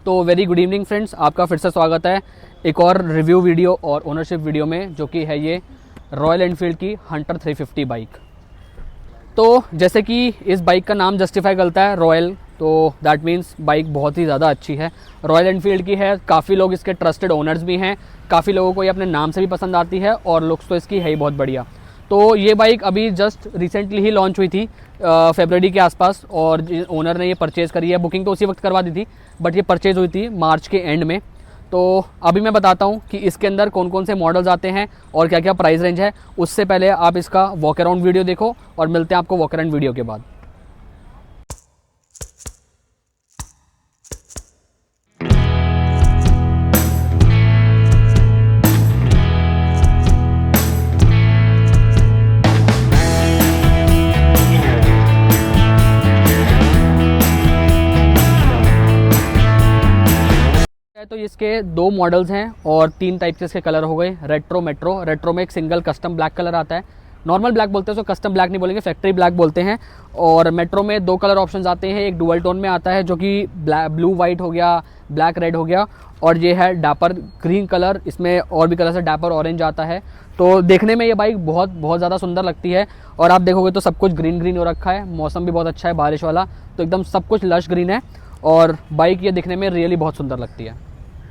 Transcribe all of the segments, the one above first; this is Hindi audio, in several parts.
तो वेरी गुड इवनिंग फ्रेंड्स, आपका फिर से स्वागत है एक और रिव्यू वीडियो और ओनरशिप वीडियो में, जो कि है ये रॉयल एनफील्ड की हंटर 350 बाइक। तो जैसे कि इस बाइक का नाम जस्टिफाई करता है रॉयल, तो दैट मीन्स बाइक बहुत ही ज़्यादा अच्छी है, रॉयल एनफील्ड की है। काफ़ी लोग इसके ट्रस्टेड ओनर्स भी हैं, काफ़ी लोगों को ये अपने नाम से भी पसंद आती है और लुक्स तो इसकी है ही बहुत बढ़िया। तो ये बाइक अभी जस्ट रिसेंटली ही लॉन्च हुई थी फरवरी के आसपास, और ओनर ने ये परचेज़ करी है। बुकिंग तो उसी वक्त करवा दी थी, बट ये परचेज़ हुई थी मार्च के एंड में। तो अभी मैं बताता हूँ कि इसके अंदर कौन कौन से मॉडल्स आते हैं और क्या क्या प्राइस रेंज है। उससे पहले आप इसका वॉक अराउंड वीडियो देखो और मिलते हैं आपको वॉक अराउंड वीडियो के बाद। तो इसके दो मॉडल्स हैं और तीन टाइप के इसके कलर हो गए, रेट्रो मेट्रो। रेट्रो में एक सिंगल कस्टम ब्लैक कलर आता है, नॉर्मल ब्लैक बोलते हैं, उसको कस्टम ब्लैक नहीं बोलेंगे, फैक्ट्री ब्लैक बोलते हैं। और मेट्रो में दो कलर ऑप्शंस आते हैं, एक डुअल टोन में आता है जो कि ब्लू वाइट हो गया, ब्लैक रेड हो गया, और ये है डैपर ग्रीन कलर। इसमें और भी कलर से डैपर ऑरेंज आता है। तो देखने में ये बाइक बहुत बहुत ज़्यादा सुंदर लगती है। और आप देखोगे तो सब कुछ ग्रीन ग्रीन हो रखा है, मौसम भी बहुत अच्छा है बारिश वाला, तो एकदम सब कुछ लश ग्रीन है और बाइक ये दिखने में रियली बहुत सुंदर लगती है।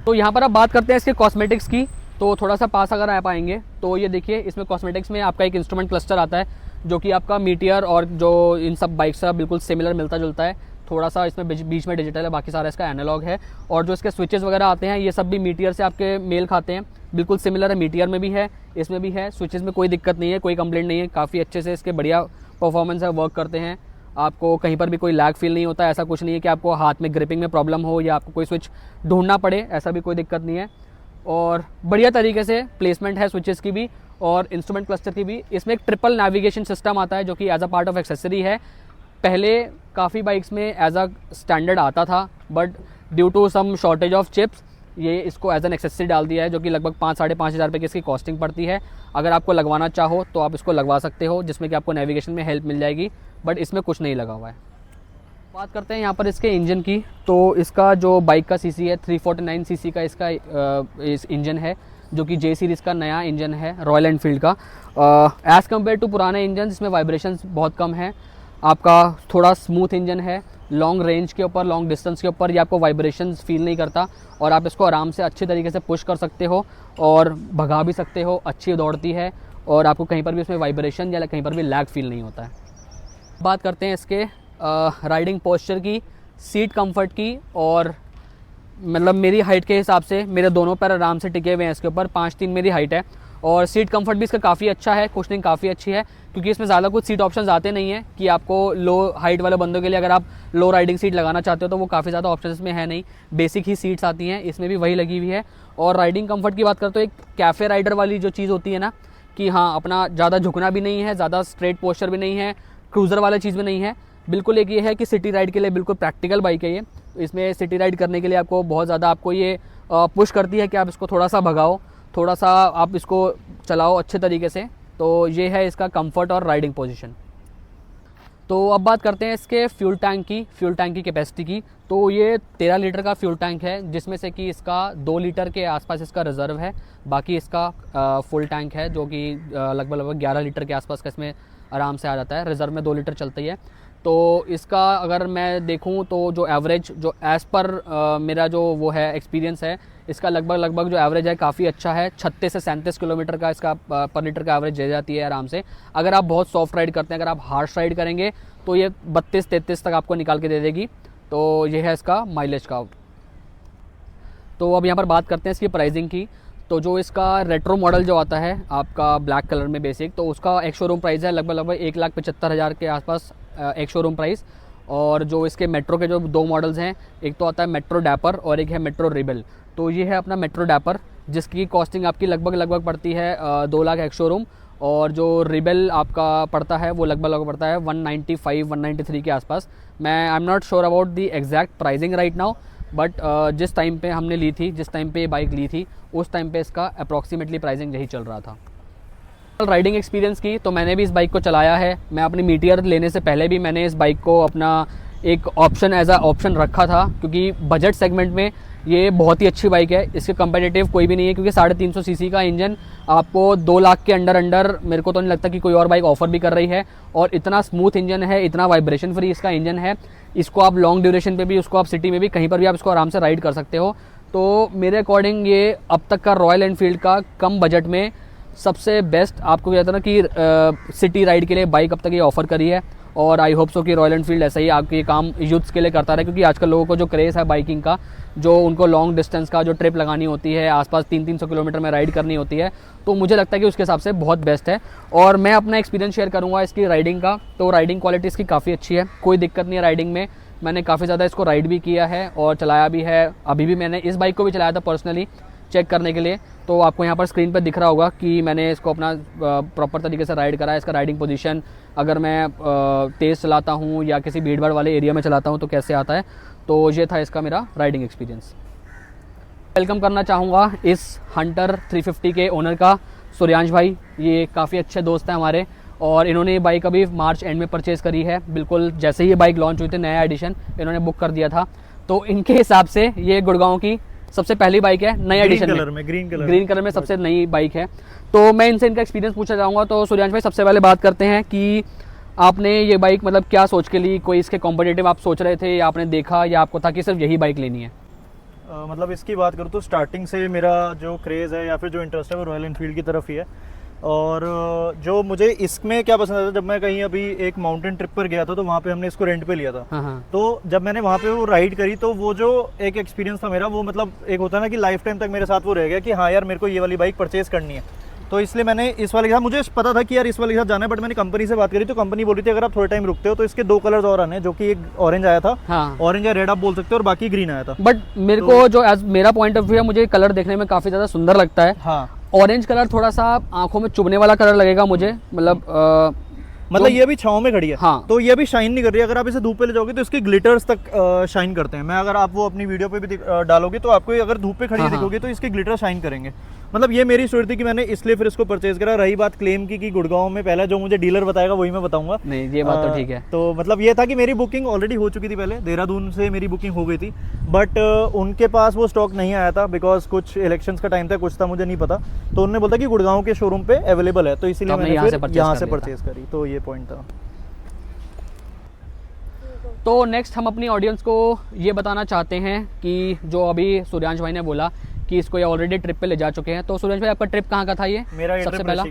तो यहाँ पर आप बात करते हैं इसके कॉस्मेटिक्स की। तो थोड़ा सा पास अगर आप आएंगे तो ये देखिए, इसमें कॉस्मेटिक्स में आपका एक इंस्ट्रूमेंट क्लस्टर आता है, जो कि आपका मीटियर और जो इन सब बाइक्स का बिल्कुल सिमिलर मिलता जुलता है। थोड़ा सा इसमें बीच में डिजिटल है, बाकी सारा इसका एनालॉग है। और जो इसके स्विचेस वगैरह आते हैं, ये सब भी मीटियर से आपके मेल खाते हैं, बिल्कुल सिमिलर है। मीटियर में भी है, इसमें भी है। स्विचेस में कोई दिक्कत नहीं है, कोई कंप्लेंट नहीं है, काफ़ी अच्छे से इसके बढ़िया परफॉर्मेंस है, वर्क करते हैं। आपको कहीं पर भी कोई लैग फील नहीं होता। ऐसा कुछ नहीं है कि आपको हाथ में ग्रिपिंग में प्रॉब्लम हो या आपको कोई स्विच ढूंढना पड़े, ऐसा भी कोई दिक्कत नहीं है। और बढ़िया तरीके से प्लेसमेंट है स्विचेस की भी और इंस्ट्रूमेंट क्लस्टर की भी। इसमें एक ट्रिपल नेविगेशन सिस्टम आता है, जो कि as a part of accessory है। पहले काफ़ी बाइक्स में एज अ स्टैंडर्ड आता था, but due to some shortage of chips ये इसको एज एन एक्सेसरी डाल दिया है, जो कि लगभग 5-5.5 हज़ार रुपये की इसकी कॉस्टिंग पड़ती है। अगर आपको लगवाना चाहो तो आप इसको लगवा सकते हो, जिसमें कि आपको नेविगेशन में हेल्प मिल जाएगी, बट इसमें कुछ नहीं लगा हुआ है। बात करते हैं यहाँ पर इसके इंजन की। तो इसका जो बाइक का सीसी है 349 सीसी का इसका इस इंजन है, जो कि जे सीरीज़ का नया इंजन है रॉयल एनफील्ड का। एज़ कम्पेयर टू पुराने इंजन, इसमें वाइब्रेशंस बहुत कम है। आपका थोड़ा स्मूथ इंजन है, लॉन्ग रेंज के ऊपर, लॉन्ग डिस्टेंस के ऊपर ये आपको वाइब्रेशंस फील नहीं करता और आप इसको आराम से अच्छे तरीके से पुश कर सकते हो और भगा भी सकते हो। अच्छी दौड़ती है और आपको कहीं पर भी इसमें वाइब्रेशन या कहीं पर भी लैग फील नहीं होता है। बात करते हैं इसके राइडिंग पोस्चर की, सीट कंफर्ट की। और मतलब मेरी हाइट के हिसाब से मेरे दोनों पैर आराम से टिके हुए हैं इसके ऊपर, 5'3" मेरी हाइट है। और सीट कंफर्ट भी इसका काफ़ी अच्छा है, कुशनिंग काफ़ी अच्छी है, क्योंकि इसमें ज़्यादा कुछ सीट ऑप्शंस आते नहीं हैं कि आपको लो हाइट वाले बंदों के लिए अगर आप लो राइडिंग सीट लगाना चाहते हो तो वो काफ़ी ज़्यादा ऑप्शन इसमें है नहीं, बेसिक ही सीट्स आती हैं, इसमें भी वही लगी हुई है। और राइडिंग कंफर्ट की बात करें तो एक कैफ़े राइडर वाली जो चीज़ होती है ना, कि हाँ अपना ज़्यादा झुकना भी नहीं है, ज़्यादा स्ट्रेट पोस्चर भी नहीं है, क्रूज़र वाला चीज़ भी नहीं है। बिल्कुल एक ये है कि सिटी राइड के लिए बिल्कुल प्रैक्टिकल बाइक है ये। इसमें सिटी राइड करने के लिए आपको बहुत ज़्यादा आपको ये पुश करती है कि आप इसको थोड़ा सा भगाओ, थोड़ा सा आप इसको चलाओ अच्छे तरीके से। तो ये है इसका कंफर्ट और राइडिंग पोजीशन। तो अब बात करते हैं इसके फ्यूल टैंक की, फ्यूल टैंक की कैपेसिटी की। तो ये 13 लीटर का फ्यूल टैंक है, जिसमें से कि इसका 2 लीटर के आसपास इसका रिज़र्व है, बाकी इसका फुल टैंक है, जो कि लगभग 11 लीटर के आसपास का इसमें आराम से आ जाता है। रिज़र्व में 2 लीटर चलता ही है। तो इसका अगर मैं देखूं तो जो एवरेज, जो एज़ पर मेरा जो वो है एक्सपीरियंस है, इसका लगभग जो एवरेज है काफ़ी अच्छा है। 36 से 37 किलोमीटर का इसका पर लीटर का एवरेज दे जाती है आराम से। अगर आप बहुत सॉफ्ट राइड करते हैं, अगर आप हार्श राइड करेंगे तो ये 32-33 तक आपको निकाल के दे देगी। तो ये है इसका माइलेज का। तो अब यहाँ पर बात करते हैं इसकी प्राइसिंग की। तो जो इसका रेट्रो मॉडल जो आता है आपका ब्लैक कलर में बेसिक, तो उसका एक शोरूम प्राइस है लगभग 1,75,000 के आसपास एक शोरूम प्राइस। और जो इसके मेट्रो के जो दो मॉडल्स हैं, एक तो आता है मेट्रो डैपर और एक है मेट्रो रिबल। तो ये है अपना मेट्रो डैपर, जिसकी कॉस्टिंग आपकी लगभग पड़ती है 2 लाख एक शोरूम। और जो रिबल आपका पड़ता है वो लगभग पड़ता है 195-193 के आसपास। मैं I am not sure about the exact pricing right now, but जिस टाइम पे हमने ली थी, जिस टाइम पे ये बाइक ली थी, उस टाइम पे इसका अप्रॉक्सीमेटली प्राइसिंग यही चल रहा था। राइडिंग एक्सपीरियंस की, तो मैंने भी इस बाइक को चलाया है। मैं अपनी मीटियर लेने से पहले भी मैंने इस बाइक को अपना एक ऑप्शन एज अ ऑप्शन रखा था, क्योंकि बजट सेगमेंट में ये बहुत ही अच्छी बाइक है, इसके कंपेटिटिव कोई भी नहीं है, क्योंकि 350 सीसी का इंजन आपको 2 लाख के अंडर मेरे को तो नहीं लगता कि कोई और बाइक ऑफर भी कर रही है। और इतना स्मूथ इंजन है, इतना वाइब्रेशन फ्री इसका इंजन है, इसको आप लॉन्ग ड्यूरेशन पे भी, उसको आप सिटी में भी कहीं पर भी आप इसको आराम से राइड कर सकते हो। तो मेरे अकॉर्डिंग ये अब तक का रॉयल एनफील्ड का कम बजट में सबसे बेस्ट, आपको कहता है ना कि सिटी राइड के लिए बाइक अब तक ये ऑफर करी है। और आई होप सो कि रॉयल एनफील्ड ऐसा ही आपके काम यूथ्स के लिए करता रहे, क्योंकि आजकल लोगों को जो क्रेज़ है बाइकिंग का, जो उनको लॉन्ग डिस्टेंस का जो ट्रिप लगानी होती है, आसपास 300-300 किलोमीटर में राइड करनी होती है, तो मुझे लगता है कि उसके हिसाब से बहुत बेस्ट है। और मैं अपना एक्सपीरियंस शेयर करूँगा इसकी राइडिंग का। तो राइडिंग क्वालिटी इसकी काफ़ी अच्छी है, कोई दिक्कत नहीं है राइडिंग में। मैंने काफ़ी ज़्यादा इसको राइड भी किया है और चलाया भी है। अभी भी मैंने इस बाइक को भी चलाया था पर्सनली चेक करने के लिए, तो आपको यहाँ पर स्क्रीन पर दिख रहा होगा कि मैंने इसको अपना प्रॉपर तरीके से राइड करा है। इसका राइडिंग पोजीशन अगर मैं तेज़ चलाता हूँ या किसी भीड़ भाड़ वाले एरिया में चलाता हूँ तो कैसे आता है, तो ये था इसका मेरा राइडिंग एक्सपीरियंस। वेलकम करना चाहूँगा इस हंटर 350 के ओनर का, सूर्यांश भाई। ये काफ़ी अच्छे दोस्त हैं हमारे और इन्होंने ये बाइक अभी मार्च एंड में परचेज़ करी है। बिल्कुल जैसे ही ये बाइक लॉन्च हुई थी, नया एडिशन इन्होंने बुक कर दिया था। तो इनके हिसाब से ये गुड़गांव की सबसे पहली बाइक है नई एडिशन में, ग्रीन कलर में सबसे नई बाइक है। तो मैं इनसे इनका एक्सपीरियंस पूछना चाहूँगा। तो सूर्यांश भाई, सबसे पहले बात करते हैं कि आपने ये बाइक मतलब क्या सोच के ली? कोई इसके कॉम्पिटिटिव आप सोच रहे थे या आपने देखा या आपको था कि सिर्फ यही बाइक लेनी है? मतलब इसकी बात करूँ तो स्टार्टिंग से मेरा जो क्रेज़ है या फिर जो इंटरेस्ट है वो रॉयल एनफील्ड की तरफ ही है। और जो मुझे इसमें क्या पसंद आता था, जब मैं कहीं अभी एक माउंटेन ट्रिप पर गया था तो वहाँ पे हमने इसको रेंट पे लिया था। हाँ। तो जब मैंने वहाँ पे वो राइड करी तो वो जो एक एक्सपीरियंस था मेरा, वो मतलब एक होता है ना कि लाइफ टाइम तक मेरे साथ वो रह गया कि हाँ यार मेरे को ये वाली बाइक परचेज करनी है। तो इसलिए मैंने इस वाले के साथ, मुझे पता था कि यार इस वाले के साथ जाना है, बट मैंने कंपनी से बात करी तो कंपनी बोल रही थी अगर आप थोड़े टाइम रुकते हो तो इसके 2 कलर्स और आने, जो कि एक ऑरेंज आया था, हाँ। ऑरेंज या रेड आप बोल सकते हो, और बाकी ग्रीन आया था। बट मेरे को जो एज मेरा पॉइंट ऑफ व्यू है, मुझे कलर देखने में काफ़ी ज़्यादा सुंदर लगता है। हाँ, ऑरेंज कलर थोड़ा सा आंखों में चुभने वाला कलर लगेगा मुझे, मतलब ये भी छाँव में खड़ी है। हाँ। तो ये भी शाइन नहीं कर रही है। अगर आप इसे धूप पे ले जाओगे तो इसके ग्लिटर्स तक शाइन करते हैं। मैं अगर आप वो अपनी वीडियो पे भी डालोगे तो आपको अगर धूप पे खड़ी दिखोगे तो इसके ग्लिटर शाइन करेंगे। मतलब ये मेरी स्टोरी थी कि मैंने इसलिए फिर इसको परचेज करा। रही बात क्लेम की कि गुड़गांव में पहला जो मुझे डीलर बताएगा वही मैं बताऊंगा। नहीं, ये बात तो ठीक है। तो मतलब ये था कि मेरी बुकिंग ऑलरेडी हो चुकी थी, पहले देहरादून से मेरी बुकिंग हो गई थी, बट उनके पास वो स्टॉक नहीं आया था बिकॉज कुछ इलेक्शंस का टाइम था, कुछ था मुझे नहीं पता। तो उन्होंने बोला कि गुड़गांव के शोरूम पे अवेलेबल है, तो इसीलिए मैंने यहाँ से परचेज करी। तो ये पॉइंट था। तो नेक्स्ट हम अपनी ऑडियंस को ये बताना चाहते हैं कि जो अभी सूर्यांश भाई ने बोला कि इसको ये ऑलरेडी ट्रिप पे ले जा चुके हैं। तो सूर्यांश भाई, आपका ट्रिप कहाँ का था? ये मेरा सबसे पहला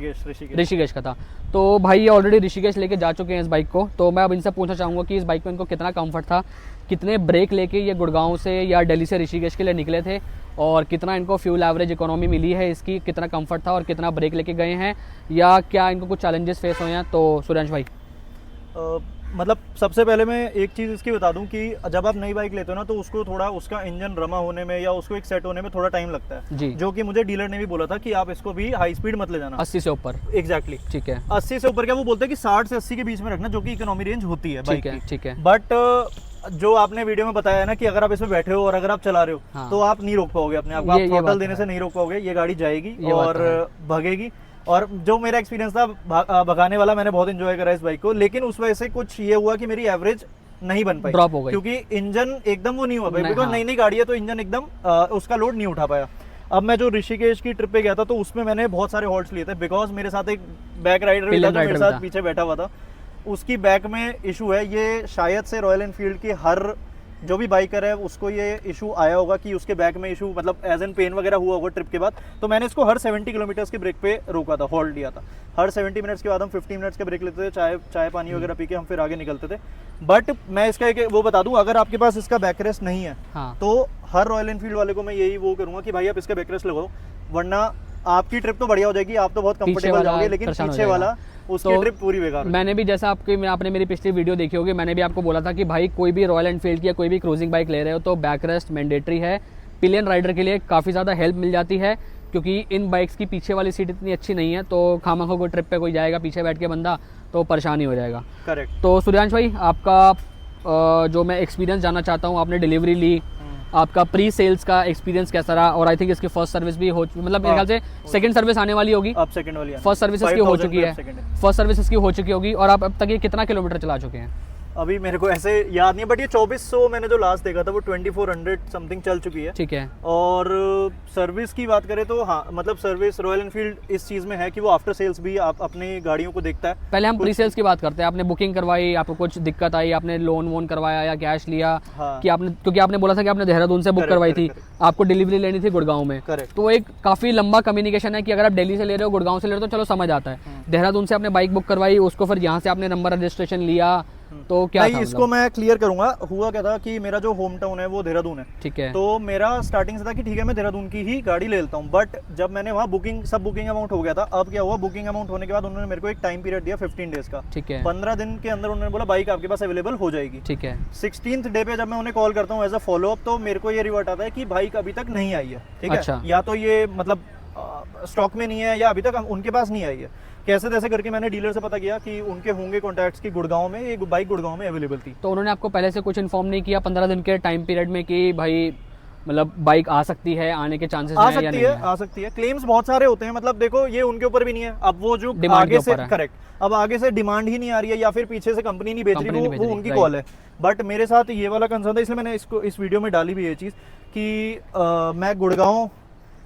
ऋषिकेश का था। तो भाई ये ऑलरेडी ऋषिकेश लेके जा चुके हैं इस बाइक को। तो मैं अब इनसे पूछना चाहूँगा कि इस बाइक में इनको कितना कंफर्ट था, कितने ब्रेक लेके ये गुड़गांव से या दिल्ली से ऋषिकेश के लिए निकले थे, और कितना इनको फ्यूल एवरेज इकोनॉमी मिली है इसकी, कितना कंफर्ट था और कितना ब्रेक लेके गए हैं, या क्या इनको कुछ चैलेंजेस फेस हुए हैं? तो सूर्यांश भाई, मतलब सबसे पहले मैं एक चीज़ इसकी बता दूं कि जब आप नई बाइक लेते हो ना तो उसको थोड़ा उसका इंजन रमा होने में या उसको एक सेट होने में थोड़ा टाइम लगता है जी। जो कि मुझे डीलर ने भी बोला था कि आप इसको भी हाई स्पीड मत ले जाना, 80 से ऊपर। एग्जैक्टली, ठीक है। 80 से ऊपर क्या, वो बोलते हैं कि 60 से 80 के बीच में रखना, जो कि इकोनॉमी रेंज होती है बाइक की। ठीक है। बट जो आपने वीडियो में बताया है ना कि अगर आप इसमें बैठे हो और अगर आप चला रहे हो, हाँ। तो आप नहीं रोक पाओगे अपने आप को, आप थ्रॉटल देने से नहीं रोक पाओगे। ये गाड़ी जाएगी और भगेगी। और जो मेरा एक्सपीरियंस था भगाने वाला, मैंने बहुत एंजॉय करा इस बाइक को, लेकिन उस वजह से कुछ ये हुआ कि मेरी एवरेज नहीं बन पाई, ड्रॉप हो गई, क्योंकि इंजन एकदम वो नहीं हुआ भाई, बिकॉज नई गाड़ी है तो इंजन एकदम उसका लोड नहीं उठा पाया। अब मैं जो ऋषिकेश की ट्रिप पे गया था तो उसमें मैंने बहुत सारे हॉल्ट्स लिए थे, बिकॉज मेरे साथ एक बैक राइडर भी था जो मेरे साथ पीछे बैठा हुआ था। उसकी बैक में इशू है, ये शायद से रॉयल एनफील्ड की हर जो भी बाइकर है उसको ये इशू आया होगा कि उसके बैक में इशू, मतलब एज एन पेन वगैरह हुआ होगा ट्रिप के बाद। तो मैंने इसको हर 70 किलोमीटर के ब्रेक पे रोका था, होल्ड लिया था। हर 70 मिनट्स के बाद हम 15 मिनट्स के ब्रेक लेते थे, चाय पानी वगैरह पी के हम फिर आगे निकलते थे। बट मैं इसका एक वो बता दूं, अगर आपके पास इसका बैक रेस्ट नहीं है, हाँ। तो हर रॉयल एनफील्ड वाले को मैं यही वो करूंगा कि भाई आप इसका बैक रेस्ट लगाओ, वरना आपकी ट्रिप तो बढ़िया हो जाएगी, आप तो बहुत कंफर्टेबल जाओगे, लेकिन पीछे वाला उसकी ट्रिप पूरी बेकार। मैंने भी, जैसा आपने मेरी पिछली वीडियो देखी होगी, मैंने भी आपको बोला था कि भाई कोई भी रॉयल एनफील्ड की या कोई भी क्रूजिंग बाइक ले रहे हो तो बैक रेस्ट मैंडेटरी है। पिलियन राइडर के लिए काफ़ी ज़्यादा हेल्प मिल जाती है, क्योंकि इन बाइक्स की पीछे वाली सीट इतनी अच्छी नहीं है, तो खामखा कोई ट्रिप पे कोई जाएगा पीछे बैठ के बंदा तो परेशानी हो जाएगा। करेक्ट। तो सूर्यांश भाई, आपका जो मैं एक्सपीरियंस जानना चाहता हूँ, आपने डिलीवरी ली, आपका प्री सेल्स का एक्सपीरियंस कैसा रहा? और आई थिंक इसकी फर्स्ट सर्विस भी हो, मतलब मेरे ख्याल से सेकंड सर्विस आने वाली होगी, अब सेकंड वाली, फर्स्ट सर्विस इसकी हो चुकी है, फर्स्ट सर्विस इसकी हो चुकी होगी। और आप अब तक ये कितना किलोमीटर चला चुके हैं? अभी मेरे को ऐसे याद नहीं, बट ये 2400 मैंने जो लास्ट देखा था वो 2400 समथिंग चल चुकी है। ठीक है। और सर्विस की बात करें तो हाँ, मतलब सर्विस रॉयल एनफील्ड इस चीज़ में है कि वो आफ्टर सेल्स भी आप अपनी गाड़ियों को देखता है। पहले हम प्री सेल्स की बात करते हैं। आपने बुकिंग करवाई, आपको कुछ दिक्कत आई, आपने लोन वोन करवाया या कैश लिया? हाँ। कि आपने, क्योंकि आपने बोला था कि आपने देहरादून से बुक करवाई थी, आपको डिलीवरी लेनी थी गुड़गांव में। करेक्ट। तो एक काफी लंबा कम्युनिकेशन है कि अगर आप दिल्ली से ले रहे हो, गुड़गांव से ले रहे हो तो चलो समझ आता है। देहरादून से आपने बाइक बुक करवाई, उसको फिर यहाँ से आपने नंबर रजिस्ट्रेशन लिया, तो क्या नहीं, था इसको मैं क्लियर करूंगा। हुआ क्या था कि मेरा जो होम टाउन है वो देहरादून है। ठीक है। तो मेरा स्टार्टिंग से था कि ठीक है मैं देहरादून की ही गाड़ी ले लेता हूँ, बट जब मैंने वहाँ बुकिंग अमाउंट हो गया था। अब क्या हुआ, बुकिंग अमाउंट होने के बाद उन्होंने मेरे को एक टाइम पीरियड दिया 15 डेज का। ठीक है। 15 दिन के अंदर उन्होंने बोला बाइक आपके पास अवेलेबल हो जाएगी। ठीक है। 16th डे पे जब मैं उन्हें कॉल करता हूँ एज अ फॉलोअप, तो मेरे को ये रिवर्ट आता है कि बाइक अभी तक नहीं आई है। ठीक अच्छा। है, या तो ये मतलब स्टॉक में नहीं है या अभी तक उनके पास नहीं आई है। कैसे तैसे करके मैंने डीलर से पता किया कि उनके होंगे कॉन्टैक्ट्स की गुड़गांव में एक बाइक गुड़गांव में अवेलेबल थी। तो उन्होंने आपको पहले से कुछ इन्फॉर्म नहीं किया 15 दिन के टाइम पीरियड में कि भाई मतलब बाइक आ सकती है, आने के चांसेस आ हैं सकती या नहीं है, आ सकती है। क्लेम्स बहुत सारे होते हैं, मतलब देखो ये उनके ऊपर भी नहीं है। अब वो जो आगे से, करेक्ट, अब आगे से डिमांड ही नहीं आ रही है या फिर पीछे से कंपनी नहीं बेच रही, वो उनकी कॉल है। बट मेरे साथ ये वाला कंसर्न था, इसलिए मैंने इसको इस वीडियो में डाली भी ये चीज़ कि मैं गुड़गांव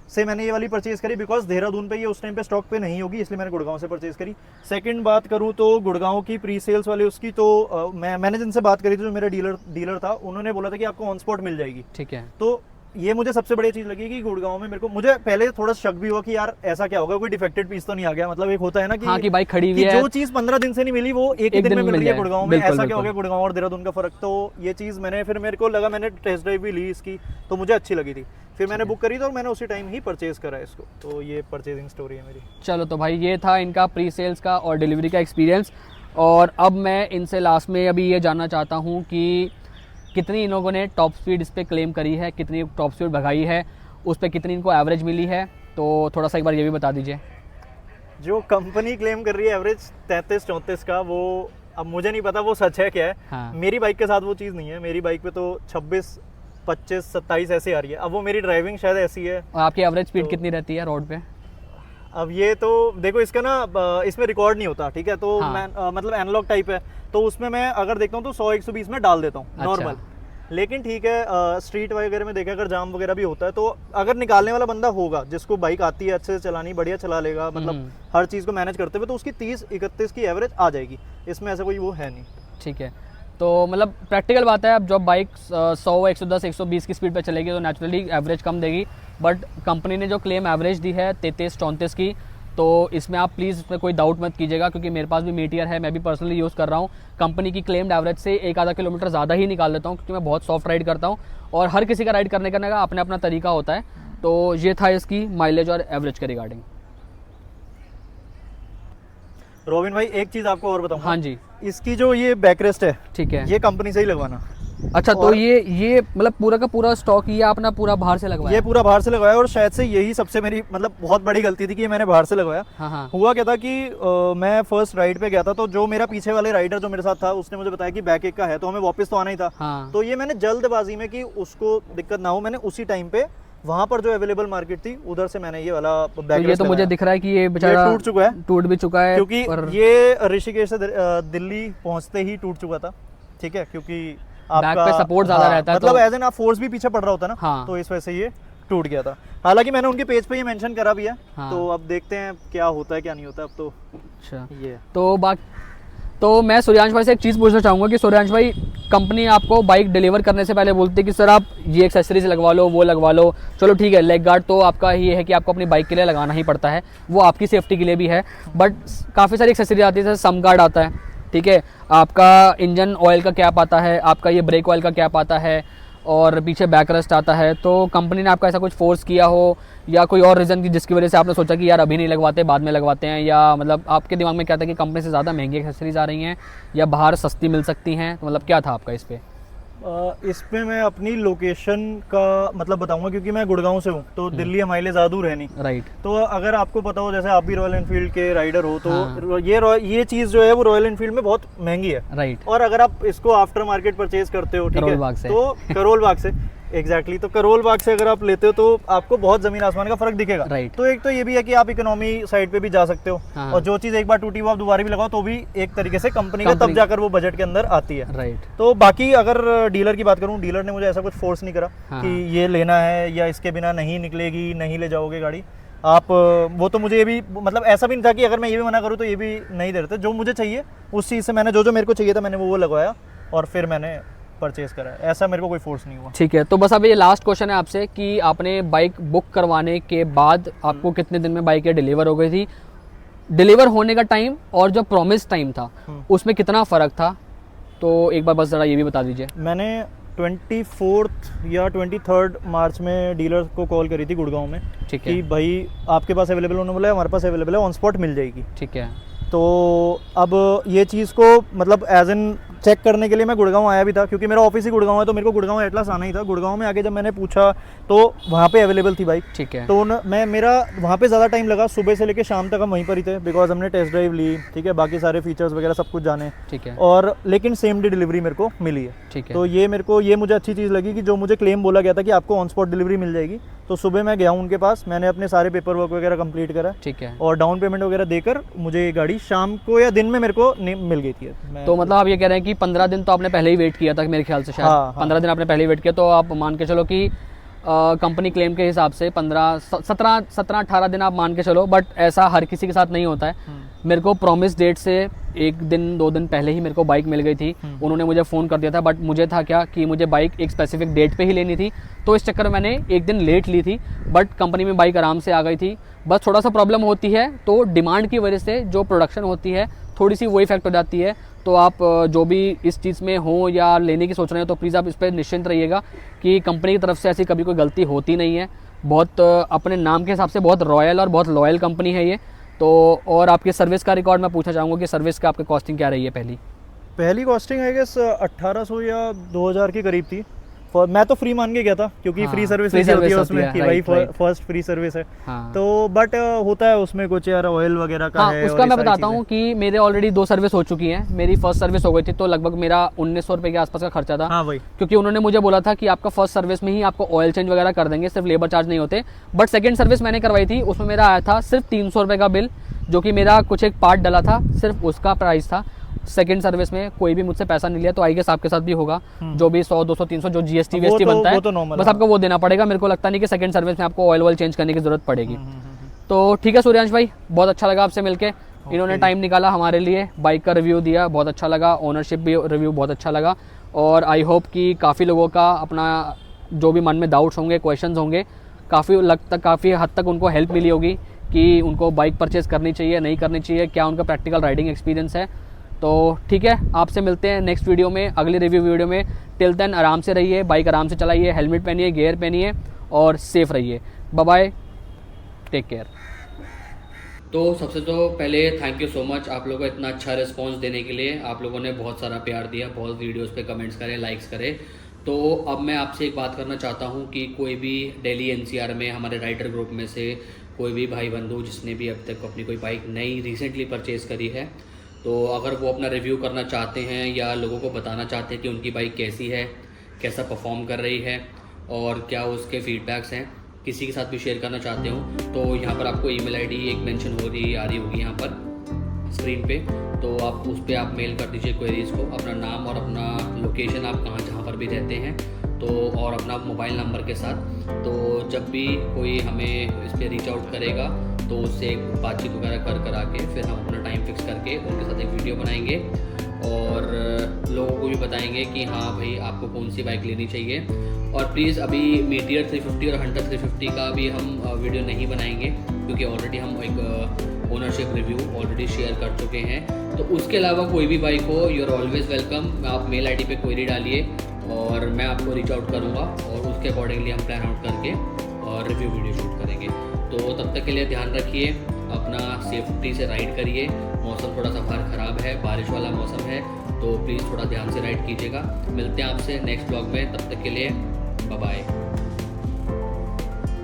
से मैंने ये वाली परचेज करी बिकॉज देहरादून पे ये उस टाइम पे स्टॉक पे नहीं होगी, इसलिए मैंने गुड़गांव से परचेज करी। सेकंड बात करूँ तो गुड़गांव की प्री सेल्स वाले उसकी तो मैंने जिनसे बात करी थी, जो मेरा डीलर था, उन्होंने बोला था कि आपको ऑन स्पॉट मिल जाएगी। ठीक है। तो ये मुझे सबसे बड़ी चीज लगी कि गुड़गांव में मुझे पहले थोड़ा शक भी हुआ कि यार ऐसा क्या होगा, कोई डिफेक्टेड पीस तो नहीं आ गया। मतलब एक होता है ना कि हाँ, कि बाइक खड़ी हुई है, जो चीज 15 दिन से नहीं मिली वो एक दिन में मिल रही है गुड़गांव में। ऐसा क्या हो गया गुड़गांव और देहरादून का फर्क? तो ये चीज फिर मेरे को लगा, मैंने टेस्ट ड्राइव भी ली इसकी, तो मुझे अच्छी लगी थी। फिर मैंने बुक करी तो मैंने उसी टाइम ही परचेज करा इसको। तो ये परचेजिंग स्टोरी है मेरी। चलो, तो भाई ये था इनका प्री सेल्स का और डिलीवरी का एक्सपीरियंस। और अब मैं इनसे लास्ट में अभी ये जानना चाहता हूँ कि कितनी इन लोगों ने टॉप स्पीड इस पर क्लेम करी है, कितनी टॉप स्पीड भगाई है, उस पर कितनी इनको एवरेज मिली है, तो थोड़ा सा एक बार ये भी बता दीजिए। जो कंपनी क्लेम कर रही है एवरेज 33-34 का, वो अब मुझे नहीं पता वो सच है क्या है। हाँ। मेरी बाइक के साथ वो चीज़ नहीं है। मेरी बाइक पे तो 26, 25, 27 ऐसे आ रही है। अब वो मेरी ड्राइविंग शायद ऐसी है। और आपकी एवरेज स्पीड कितनी रहती है रोड पे? अब ये तो देखो, इसका ना इसमें रिकॉर्ड नहीं होता। ठीक है, तो हाँ। मैं मतलब एनालॉग टाइप है, तो उसमें मैं अगर देखता हूँ तो 100-120 में डाल देता हूँ नॉर्मल। लेकिन ठीक है, स्ट्रीट वगैरह में देखा अगर जाम वगैरह भी होता है, तो अगर निकालने वाला बंदा होगा जिसको बाइक आती है अच्छे से चलानी, बढ़िया चला लेगा, मतलब हर चीज़ को मैनेज करते हुए, तो उसकी 30-31 की एवरेज आ जाएगी। इसमें ऐसा कोई वो है नहीं। ठीक है, तो मतलब प्रैक्टिकल बात है, अब जब बाइक 100, 110, 120 की स्पीड पे चलेगी तो नेचुरली एवरेज कम देगी। बट कंपनी ने जो क्लेम एवरेज दी है 33-34 की, तो इसमें आप प्लीज़ इसमें कोई डाउट मत कीजिएगा, क्योंकि मेरे पास भी मीटियर है, मैं भी पर्सनली यूज़ कर रहा हूँ। कंपनी की क्लेम्ड एवरेज से 1-आधा किलोमीटर ज़्यादा ही निकाल लेता हूँ, क्योंकि मैं बहुत सॉफ्ट राइड करता हूँ और हर किसी का राइड करने का अपना अपना तरीका होता है। तो ये था इसकी माइलेज और एवरेज के रिगार्डिंग। रोबिन भाई, एक चीज़ आपको और बताऊँ। हाँ जी। इसकी जो ये बैकरेस्ट है, ठीक है, ये कंपनी से ही लगवाना। अच्छा, तो ये मतलब पूरा का पूरा स्टॉक ये अपना पूरा बाहर से लगवाया? ये पूरा बाहर से लगवाया, और शायद से यही सबसे मेरी मतलब बहुत बड़ी गलती थी कि मैंने बाहर से लगवाया। हाँ। हुआ क्या था कि मैं फर्स्ट राइड पे गया था, तो जो मेरा पीछे वाले राइडर जो मेरे साथ था, उसने मुझे बताया कि बैक एक का है, तो हमें वापस तो आना ही था। हाँ। तो ये मैंने जल्दबाजी में कि उसको दिक्कत ना हो, मैंने उसी टाइम पे वहां पर जो अवेलेबल मार्केट थी उधर से मैंने ये वाला बैक। तो ये तो मुझे दिख रहा है कि ये बेचारा टूट चुका है, टूट भी चुका है, क्योंकि ये ऋषिकेश से दिल्ली पहुंचते ही टूट चुका था। ठीक है, क्योंकि बैक पे सपोर्ट ज्यादा रहता है, मतलब एज एन आप फोर्स भी पीछे पड़ रहा होता है ना। हाँ। तो इस वजह से ये टूट गया था। हालांकि मैंने उनके पेज पे ये मेंशन करा भी है। हाँ। तो अब देखते हैं क्या होता है क्या नहीं होता। अब तो अच्छा, ये तो मैं सूर्यांश भाई से एक चीज़ पूछना चाहूँगा कि सूर्यांश भाई, कंपनी आपको बाइक डिलीवर करने से पहले बोलती है कि सर आप ये एक्सेसरीज लगवा लो, वो लगवा लो। चलो ठीक है, लेग गार्ड तो आपका ये है कि आपको अपनी बाइक के लिए लगाना ही पड़ता है, वो आपकी सेफ्टी के लिए भी है। बट काफ़ी सारी एक्सेसरीज आती है, जैसे सम गार्ड आता है, ठीक है, आपका इंजन ऑयल का कैप आता है, आपका ये ब्रेक ऑयल का कैप आता है, और पीछे बैक रेस्ट आता है। तो कंपनी ने आपका ऐसा कुछ फोर्स किया हो या कोई और रीज़न की जिसकी वजह से आपने सोचा कि यार अभी नहीं लगवाते, बाद में लगवाते हैं, या मतलब आपके दिमाग में क्या था कि कंपनी से ज़्यादा महंगी एक्सेसरीज आ रही हैं या बाहर सस्ती मिल सकती हैं, तो मतलब क्या था आपका इस पर? इस पे मैं अपनी लोकेशन का मतलब बताऊंगा, क्योंकि मैं गुड़गांव से हूँ, तो दिल्ली हमारे लिए ज़्यादा दूर है नहीं। राइट। तो अगर आपको पता हो, जैसे आप भी रॉयल एनफील्ड के राइडर हो, तो हाँ। ये चीज़ जो है वो रॉयल एनफील्ड में बहुत महंगी है। राइट। और अगर आप इसको आफ्टर मार्केट परचेज करते हो, ठीक है, करोल बाग से। तो करोल बाग से एग्जैक्टली तो करोल बाग से अगर आप लेते हो तो आपको बहुत जमीन आसमान का फर्क दिखेगा। राइट। तो एक तो ये भी है कि आप इकोनॉमी साइड पे भी जा सकते हो, हाँ। और जो चीज़ एक बार टूटी वो आप दोबारा भी लगाओ तो भी एक तरीके से कंपनी का तब जाकर वो बजट के अंदर आती है। राइट। तो बाकी अगर डीलर की बात करूँ, डीलर ने मुझे ऐसा कुछ फोर्स नहीं करा कि ये लेना है या इसके बिना नहीं निकलेगी, नहीं ले जाओगे गाड़ी आप। वो तो मुझे ये भी मतलब ऐसा भी नहीं था कि अगर मैं ये भी मना करूँ तो ये भी नहीं दे रहे थे। जो मुझे चाहिए उस चीज़ से मैंने जो मेरे को चाहिए था मैंने वो लगवाया और फिर मैंने परचेज करा। ऐसा मेरे को कोई फोर्स नहीं हुआ। ठीक है, तो बस अब ये लास्ट क्वेश्चन है आपसे कि आपने बाइक बुक करवाने के बाद आपको कितने दिन में बाइक डिलीवर हो गई थी? डिलीवर होने का टाइम और जो प्रॉमिस टाइम था उसमें कितना फ़र्क था? तो एक बार बस ज़रा ये भी बता दीजिए। मैंने 24 या 23 मार्च में डीलर को कॉल करी थी गुड़गांव में। ठीक है। कि भाई आपके पास अवेलेबल, उन्होंने बोला हमारे पास अवेलेबल है, ऑन स्पॉट मिल जाएगी। ठीक है। तो अब ये चीज़ को मतलब एज एन चेक करने के लिए मैं गुड़गांव आया भी था, क्योंकि मेरा ऑफिस ही गुड़गांव है, तो मेरे को गुड़गांव एटलास आना ही था। गुड़गांव में आके जब मैंने पूछा तो वहाँ पे अवेलेबल थी बाइक। ठीक है। तो मेरा वहाँ पे ज़्यादा टाइम लगा, सुबह से लेकर शाम तक हम वहीं पर ही थे, बिकॉज हमने टेस्ट ड्राइव ली। ठीक है, बाकी सारे फीचर्स वगैरह सब कुछ जाने। ठीक है। और लेकिन सेम डे डिलीवरी मेरे को मिली है। ठीक है। तो ये मुझे अच्छी चीज़ लगी कि जो मुझे क्लेम बोला गया था कि आपको ऑन स्पॉट डिलीवरी मिल जाएगी, तो सुबह मैं गया उनके पास, मैंने अपने सारे पेपर वर्क वगैरह कंप्लीट करा। ठीक है। और डाउन पेमेंट वगैरह देकर मुझे ये गाड़ी शाम को या दिन में मेरे को मिल गई थी। तो मतलब आप ये कह रहे हैं कि 15 दिन तो आपने पहले ही वेट किया था मेरे ख्याल से, शायद। हाँ, 15 दिन आपने पहले ही वेट किया, तो आप मान के चलो कि कंपनी क्लेम के हिसाब से 17-18 दिन आप मान के चलो, बट ऐसा हर किसी के साथ नहीं होता है। मेरे को प्रॉमिस डेट से 1 दिन 2 दिन पहले ही मेरे को बाइक मिल गई थी। उन्होंने मुझे फ़ोन कर दिया था, बट मुझे था क्या कि मुझे बाइक एक स्पेसिफिक डेट पे ही लेनी थी, तो इस चक्कर में मैंने 1 दिन लेट ली थी, बट कंपनी में बाइक आराम से आ गई थी। बस थोड़ा सा प्रॉब्लम होती है, तो डिमांड की वजह से जो प्रोडक्शन होती है थोड़ी सी वो इफेक्ट हो जाती है। तो आप जो भी इस चीज़ में हो या लेने की सोच रहे हो तो प्लीज़ आप इस पर निश्चिंत रहिएगा कि कंपनी की तरफ से ऐसी कभी कोई गलती होती नहीं है। बहुत अपने नाम के हिसाब से बहुत रॉयल और बहुत लॉयल कंपनी है ये। तो और आपके सर्विस का रिकॉर्ड मैं पूछना चाहूँगा कि सर्विस का आपकी कॉस्टिंग क्या रही है? पहली कॉस्टिंग आई गेस 1800 या 2000 के करीब थी। मैं तो फ्री मान के गया था, क्योंकि हाँ, फ्री सर्विस free होती है service उसमें होती कि है, भाई right. फर्स्ट फ्री सर्विस है। हाँ। तो बट होता है उसमें कुछ यार ऑयल वगैरह का हाँ, है। उसका मैं बताता हूँ कि मेरे ऑलरेडी 2 सर्विस हो चुकी हैं। मेरी फर्स्ट सर्विस हो गई थी तो लगभग मेरा 1900 रुपये के आसपास का खर्चा था। हाँ भाई, क्योंकि उन्होंने मुझे बोला था कि आपका फर्स्ट सर्विस में ही आपको ऑयल चेंज वगैरह कर देंगे, सिर्फ लेबर चार्ज नहीं होते। बट सेकंड सर्विस मैंने करवाई थी, उसमें मेरा आया था सिर्फ 300 रुपये का बिल, जो कि मेरा कुछ एक पार्ट डला था, सिर्फ उसका प्राइस था। सेकंड सर्विस में कोई भी मुझसे पैसा नहीं लिया, तो आई गेस आपके साथ भी होगा। जो भी 100, 200, 300 जो जीएसटी वीएसटी बनता है, बस आपको वो देना पड़ेगा। मेरे को लगता नहीं कि सेकंड सर्विस में आपको ऑयल चेंज करने की जरूरत पड़ेगी। तो ठीक है सूर्यांश भाई, बहुत अच्छा लगा आपसे मिलके। इन्होंने टाइम निकाला हमारे लिए, बाइक का रिव्यू दिया, बहुत अच्छा लगा। ओनरशिप भी रिव्यू बहुत अच्छा लगा। और आई होप कि काफ़ी लोगों का अपना जो भी मन में डाउट्स होंगे, क्वेश्चंस होंगे, काफ़ी हद तक उनको हेल्प मिली होगी कि उनको बाइक परचेज़ करनी चाहिए, नहीं करनी चाहिए, क्या उनका प्रैक्टिकल राइडिंग एक्सपीरियंस है। तो ठीक है, आपसे मिलते हैं नेक्स्ट वीडियो में, अगली रिव्यू वीडियो में। टिल देन आराम से रहिए, बाइक आराम से चलाइए, हेलमेट पहनिए, गियर पहनिए और सेफ रहिए। Bye bye, take care. तो सबसे तो पहले थैंक यू सो मच आप लोगों को इतना अच्छा रिस्पांस देने के लिए। आप लोगों ने बहुत सारा प्यार दिया, बहुत वीडियोस पे कमेंट्स करे, लाइक्स करे। तो अब मैं आपसे एक बात करना चाहता हूँ कि कोई भी दिल्ली एनसीआर में हमारे राइडर ग्रुप में से कोई भी भाई बंधु जिसने भी अब तक अपनी कोई बाइक नई रिसेंटली परचेज़ करी है, तो अगर वो अपना रिव्यू करना चाहते हैं या लोगों को बताना चाहते हैं कि उनकी बाइक कैसी है, कैसा परफॉर्म कर रही है और क्या उसके फीडबैक्स हैं, किसी के साथ भी शेयर करना चाहते हो, तो यहाँ पर आपको ईमेल आईडी एक मेंशन हो रही आ रही होगी यहाँ पर स्क्रीन पे। तो आप उस पर आप मेल कर दीजिए क्वेरीज़ को, अपना नाम और अपना लोकेशन, आप जहाँ पर भी रहते हैं, तो और अपना मोबाइल नंबर के साथ। तो जब भी कोई हमें इस पर रीच आउट करेगा तो उससे एक बातचीत वगैरह कर आके फिर हम अपना टाइम फिक्स करके उनके साथ एक वीडियो बनाएंगे और लोगों को भी बताएंगे कि हाँ भाई आपको कौन सी बाइक लेनी चाहिए। और प्लीज़ अभी मीटियर 350 और हंटर 350 का भी हम वीडियो नहीं बनाएंगे, क्योंकि ऑलरेडी हम एक ओनरशिप रिव्यू ऑलरेडी शेयर कर चुके हैं। तो उसके अलावा कोई भी बाइक हो, यू आर ऑलवेज़ वेलकम। आप मेल आईडी पे क्वेरी डालिए और मैं आपको रीच आउट करूँगा और उसके अकॉर्डिंगली हम प्लान आउट करके और रिव्यू वीडियो शूट करेंगे। तो तब तक के लिए ध्यान रखिए, अपना सेफ्टी से राइड करिए। मौसम थोड़ा सा बाहर ख़राब है, बारिश वाला मौसम है, तो प्लीज़ थोड़ा ध्यान से राइड कीजिएगा। मिलते हैं आपसे नेक्स्ट ब्लॉग में, तब तक के लिए बाय बाय।